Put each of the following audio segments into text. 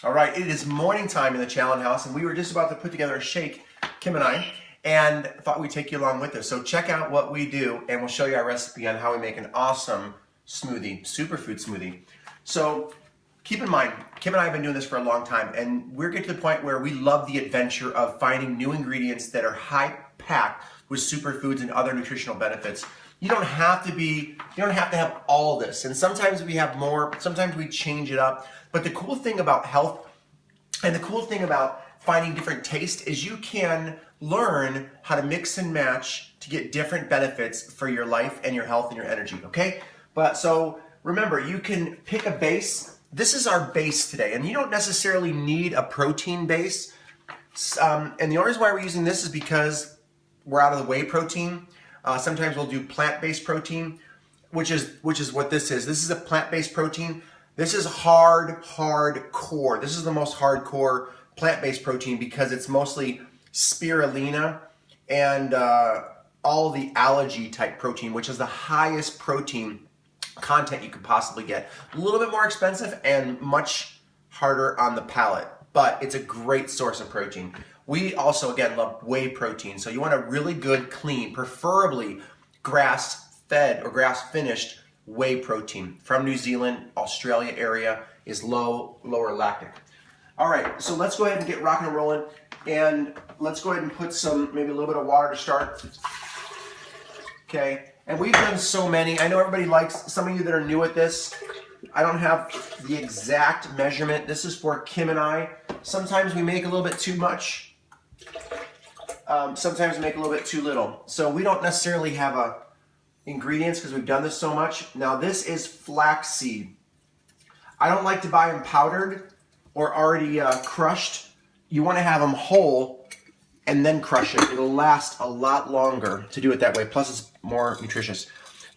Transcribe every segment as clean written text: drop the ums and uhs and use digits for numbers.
All right, it is morning time in the Challen house, and we were just about to put together a shake, Kim and I, and thought we'd take you along with us. So check out what we do, and we'll show you our recipe on how we make an awesome smoothie, superfood smoothie. So keep in mind, Kim and I have been doing this for a long time, and we're getting to the point where we love the adventure of finding new ingredients that are high-packed with superfoods and other nutritional benefits. You don't have to have all this, and sometimes we have more, sometimes we change it up. But the cool thing about health and the cool thing about finding different taste is you can learn how to mix and match to get different benefits for your life and your health and your energy, okay? But so remember, you can pick a base. This is our base today, and you don't necessarily need a protein base. And the only reason why we're using this is because we're out of the whey protein. Sometimes we'll do plant-based protein, which is what this is. This is a plant-based protein. This is hardcore. This is the most hardcore plant-based protein because it's mostly spirulina and all the algae type protein, which is the highest protein content you could possibly get. A little bit more expensive and much harder on the palate, but it's a great source of protein. We also, again, love whey protein. So you want a really good, clean, preferably grass-fed or grass-finished whey protein from New Zealand, Australia area is lower lactic. All right, so let's go ahead and get rocking and rolling, and let's go ahead and put maybe a little bit of water to start. Okay, and we've done so many. I know everybody likes, some of you that are new at this, I don't have the exact measurement. This is for Kim and I. Sometimes we make a little bit too much. Sometimes we make a little bit too little. So we don't necessarily have ingredients because we've done this so much. Now this is flaxseed. I don't like to buy them powdered or already crushed. You want to have them whole and then crush it. It'll last a lot longer to do it that way. Plus it's more nutritious.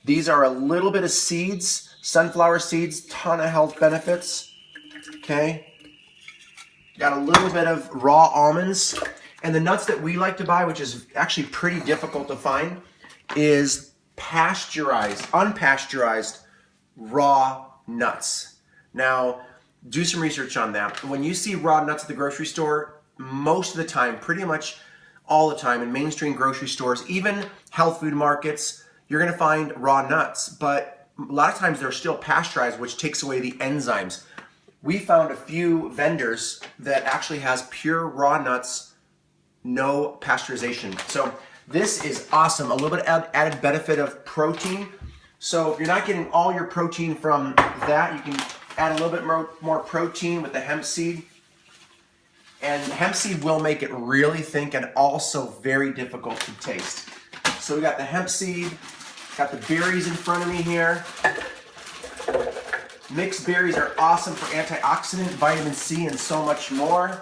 These are a little bit of seeds, sunflower seeds, ton of health benefits. Okay. Got a little bit of raw almonds. And the nuts that we like to buy, which is actually pretty difficult to find, is unpasteurized raw nuts. Now, do some research on that. When you see raw nuts at the grocery store, most of the time, pretty much all the time in mainstream grocery stores, even health food markets, you're gonna find raw nuts. But a lot of times they're still pasteurized, which takes away the enzymes. We found a few vendors that actually has pure raw nuts, no pasteurization. So this is awesome. A little bit of added benefit of protein. So if you're not getting all your protein from that, you can add a little bit more protein with the hemp seed. And hemp seed will make it really thick and also very difficult to taste. So we got the hemp seed, got the berries in front of me here. Mixed berries are awesome for antioxidant, vitamin C, and so much more.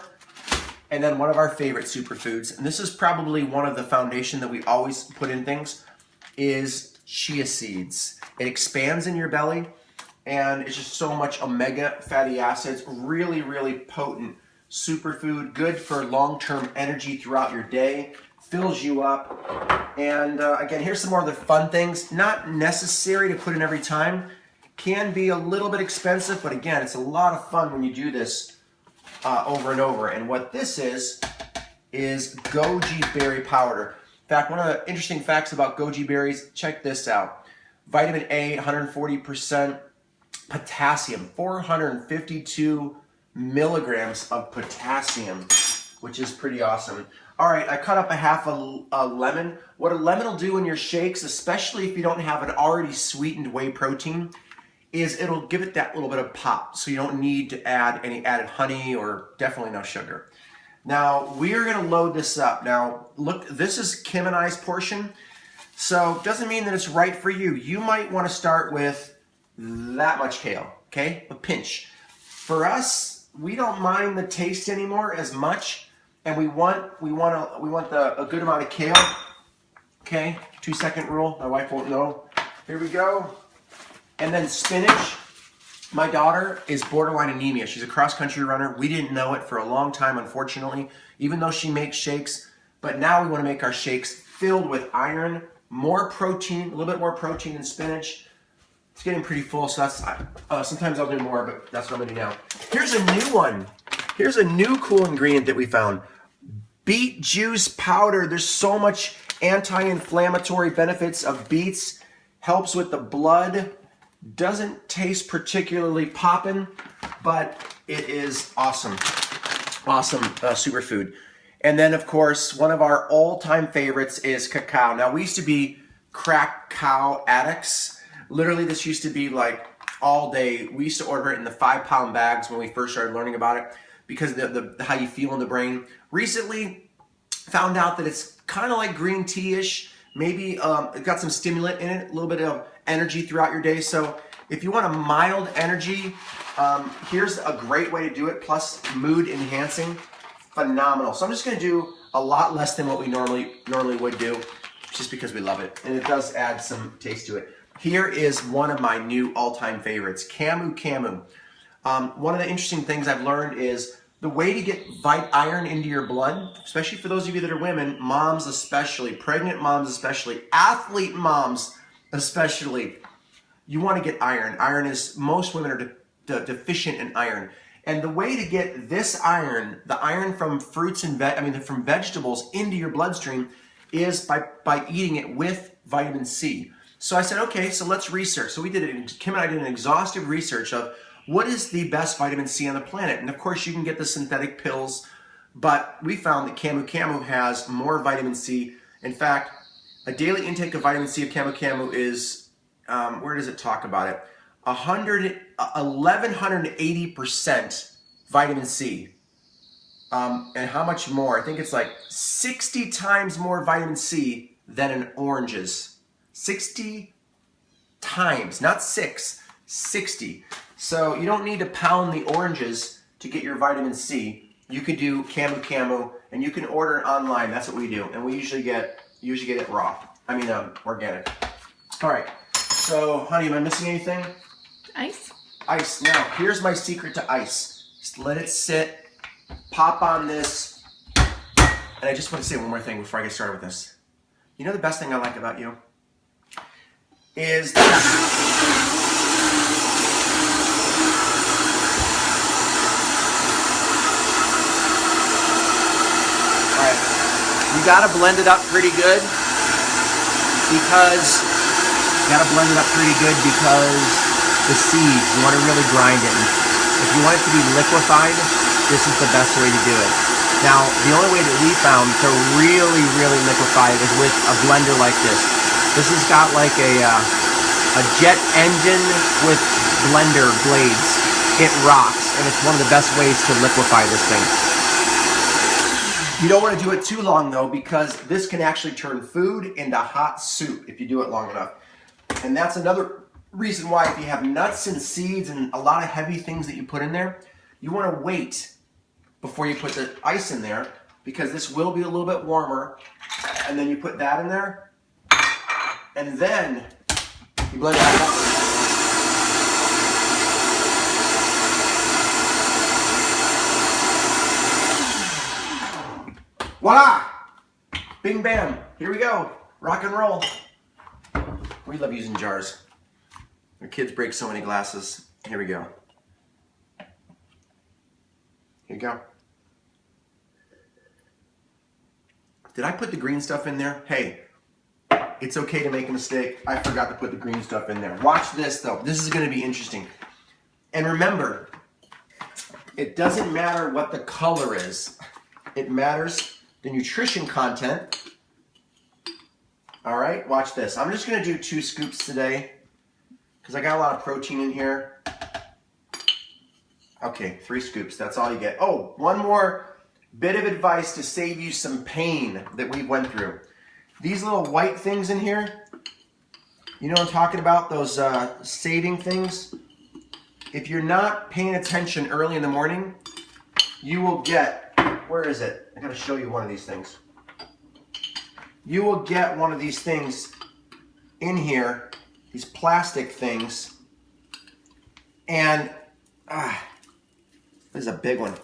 And then one of our favorite superfoods, and this is probably one of the foundation that we always put in things, is chia seeds. It expands in your belly, and it's just so much omega fatty acids, really, really potent superfood, good for long-term energy throughout your day, fills you up. And again, here's some more of the fun things. Not necessary to put in every time. Can be a little bit expensive, but again, it's a lot of fun when you do this over and over. And what this is goji berry powder. In fact, one of the interesting facts about goji berries, check this out. Vitamin A, 140%, potassium, 452 milligrams of potassium, which is pretty awesome. All right, I cut up a half a lemon. What a lemon will do in your shakes, especially if you don't have an already sweetened whey protein, is it'll give it that little bit of pop, so you don't need to add any added honey or definitely no sugar. Now, we're gonna load this up. Now, look, this is Kim and I's portion, so it doesn't mean that it's right for you. You might wanna start with that much kale, okay? A pinch. For us, we don't mind the taste anymore as much, and we want a good amount of kale, okay? 2-second rule, my wife won't know. Here we go. And then spinach. My daughter is borderline anemia. She's a cross-country runner. We didn't know it for a long time, unfortunately, even though she makes shakes. But now we want to make our shakes filled with iron, more protein, a little bit more protein than spinach. It's getting pretty full, so that's sometimes I'll do more, but that's what I'm gonna do now. Here's a new one. Here's a new cool ingredient that we found. Beet juice powder. There's so much anti-inflammatory benefits of beets. Helps with the blood. Doesn't taste particularly poppin', but it is awesome. Awesome superfood. And then, of course, one of our all-time favorites is cacao. Now, we used to be crack cow addicts. Literally, this used to be like all day. We used to order it in the 5-pound bags when we first started learning about it because of the how you feel in the brain. Recently, found out that it's kind of like green tea-ish. Maybe it got some stimulant in it, a little bit of energy throughout your day. So if you want a mild energy, here's a great way to do it, plus mood enhancing. Phenomenal. So I'm just going to do a lot less than what we normally would do, just because we love it. And it does add some taste to it. Here is one of my new all-time favorites, Camu Camu. One of the interesting things I've learned is the way to get iron into your blood, especially for those of you that are women, moms especially, pregnant moms especially, athlete moms especially, you want to get iron. Iron is, most women are deficient in iron. And the way to get this iron, the iron from fruits and from vegetables into your bloodstream is by eating it with vitamin C. So I said, okay, so let's research. So we did it, Kim and I did an exhaustive research of what is the best vitamin C on the planet. And of course you can get the synthetic pills, but we found that Camu Camu has more vitamin C. In fact, a daily intake of vitamin C of Camu Camu is, where does it talk about it? 1180% vitamin C. And how much more? I think it's like 60 times more vitamin C than in oranges. 60 times, not 6, 60. So you don't need to pound the oranges to get your vitamin C. You can do Camu Camu, and you can order it online. That's what we do, and we usually get it raw. I mean, organic. All right. So, honey, am I missing anything? Ice. Ice. Now, here's my secret to ice. Just let it sit. Pop on this. And I just want to say one more thing before I get started with this. You know the best thing I like about you? Is that you gotta blend it up pretty good because the seeds, you want to really grind it. And if you want it to be liquefied, this is the best way to do it. Now, the only way that we found to really, really liquefy it is with a blender like this. This has got like a jet engine with blender blades. It rocks, and it's one of the best ways to liquefy this thing. You don't want to do it too long though, because this can actually turn food into hot soup if you do it long enough. And that's another reason why if you have nuts and seeds and a lot of heavy things that you put in there, you want to wait before you put the ice in there, because this will be a little bit warmer. And then you put that in there, and then you blend that up. Voila! Bing bam. Here we go. Rock and roll. We love using jars. Our kids break so many glasses. Here we go. Here you go. Did I put the green stuff in there? Hey, it's okay to make a mistake. I forgot to put the green stuff in there. Watch this though. This is going to be interesting. And remember, it doesn't matter what the color is. It matters the nutrition content. All right, watch this. I'm just going to do 2 scoops today because I got a lot of protein in here. Okay, 3 scoops. That's all you get. Oh, one more bit of advice to save you some pain that we went through. These little white things in here, you know what I'm talking about? Those saving things. If you're not paying attention early in the morning, you will get, where is it? I gotta show you one of these things. You will get one of these things in here, these plastic things, and this is a big one.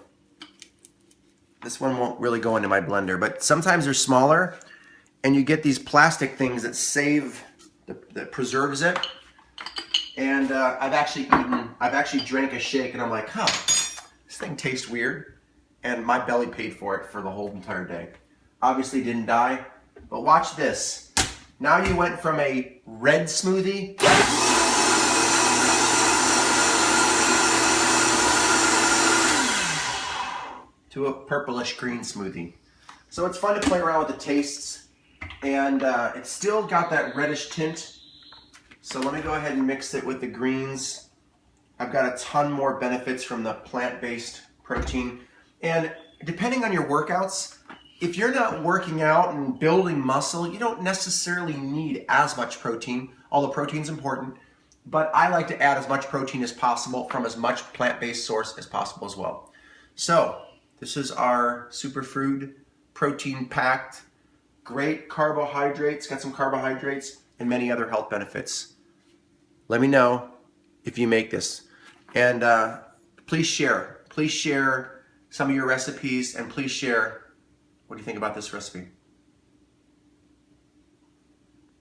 This one won't really go into my blender, but sometimes they're smaller, and you get these plastic things that save, that preserves it. And I've actually drank a shake, and I'm like, huh, this thing tastes weird, and my belly paid for it for the whole entire day. Obviously didn't die, but watch this. Now you went from a red smoothie to a purplish green smoothie. So it's fun to play around with the tastes, and it's still got that reddish tint. So let me go ahead and mix it with the greens. I've got a ton more benefits from the plant-based protein. And depending on your workouts, if you're not working out and building muscle, you don't necessarily need as much protein, although protein's important. But I like to add as much protein as possible from as much plant-based source as possible as well. So this is our Superfood protein-packed, great carbohydrates, got some carbohydrates and many other health benefits. Let me know if you make this. And please share some of your recipes, and please share what do you think about this recipe.